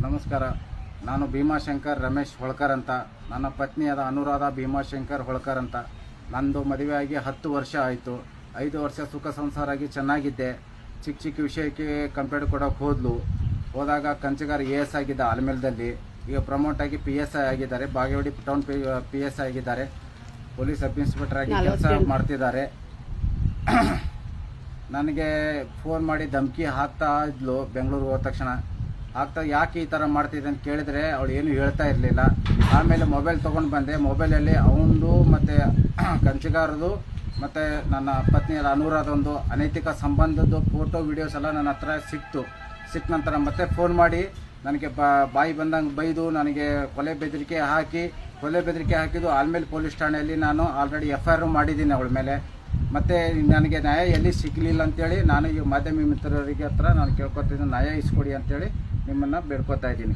ನಮಸ್ಕಾರ. ನಾನು ಭೀಮಾಶಂಕರ್ ರಮೇಶ್ ಹೊಳ್ಕರ್ ಅಂತ. ನನ್ನ ಪತ್ನಿಯಾದ ಅನುರಾಧ ಭೀಮಾಶಂಕರ್ ಹೊಳ್ಕರ್ ಅಂತ. ನಂದು ಮದುವೆಯಾಗಿ 10 ವರ್ಷ ಆಯಿತು. 5 ವರ್ಷ ಸುಖ ಸಂಸಾರಾಗಿ ಚೆನ್ನಾಗಿದ್ದೆ. ಚಿಕ್ಕ ವಿಷಯಕ್ಕೆ ಕಂಪ್ಲೇಂಟ್ ಕೊಡೋಕೆ ಹೋದಾಗ ಕಂಚಿಗಾರ AS ಆಗಿದ್ದ ಆಲ್ಮೇಲದಲ್ಲಿ. ಈಗ ಪ್ರಮೋಟ್ ಆಗಿ PSI ಆಗಿದ್ದಾರೆ. ಬಾಗೇವಾಡಿ ಟೌನ್ PSI ಆಗಿದ್ದಾರೆ. ಪೊಲೀಸ್ ಸಬ್ ಇನ್ಸ್ಪೆಕ್ಟರ್ ಆಗಿ ಕೆಲಸ ಮಾಡ್ತಿದ್ದಾರೆ. ನನಗೆ ಫೋನ್ ಮಾಡಿ ಧಮಕಿ ಹಾಕ್ತಾ ಇದ್ಲು. ಬೆಂಗಳೂರಿಗೆ ಹೋದ ತಕ್ಷಣ ಯಾಕೆ ಈ ಥರ ಮಾಡ್ತಿದ್ದೆ ಅಂತ ಕೇಳಿದರೆ ಅವಳು ಏನು ಹೇಳ್ತಾ ಇರಲಿಲ್ಲ. ಆಮೇಲೆ ಮೊಬೈಲ್ ತೊಗೊಂಡು ಬಂದೆ. ಮೊಬೈಲಲ್ಲಿ ಅವನದು ಮತ್ತು ಕಂಚಿಗಾರದು ಮತ್ತು ನನ್ನ ಪತ್ನಿಯರ ಅನುರಾಧೊಂದು ಅನೈತಿಕ ಸಂಬಂಧದ್ದು ಫೋಟೋ ವೀಡಿಯೋಸ್ ಎಲ್ಲ ನನ್ನ ಹತ್ರ ಸಿಕ್ಕ ನಂತರ ಮತ್ತೆ ಫೋನ್ ಮಾಡಿ ನನಗೆ ಬಾಯಿ ಬಂದಂಗೆ ಬೈದು ನನಗೆ ಕೊಲೆ ಬೆದರಿಕೆ ಹಾಕಿದ್ದು ಆಲ್ಮೇಲೆ ಪೊಲೀಸ್ ಠಾಣೆಯಲ್ಲಿ ನಾನು ಆಲ್ರೆಡಿ FIR ಮಾಡಿದ್ದೀನಿ ಅವಳ ಮೇಲೆ. ಮತ್ತು ನನಗೆ ನ್ಯಾಯ ಎಲ್ಲಿ ಸಿಗಲಿಲ್ಲ ಅಂತೇಳಿ ನಾನು ಈ ಮಾಧ್ಯಮ ಮಿತ್ರರಿಗೆ ಹತ್ರ ನಾನು ಕೇಳ್ಕೊತಿದ್ದೀನಿ, ನ್ಯಾಯ ಇಸ್ಕೊಡಿ ಅಂತೇಳಿ ನಿಮ್ಮನ್ನು ಬೇಡ್ಕೊತಾ ಇದ್ದೀನಿ.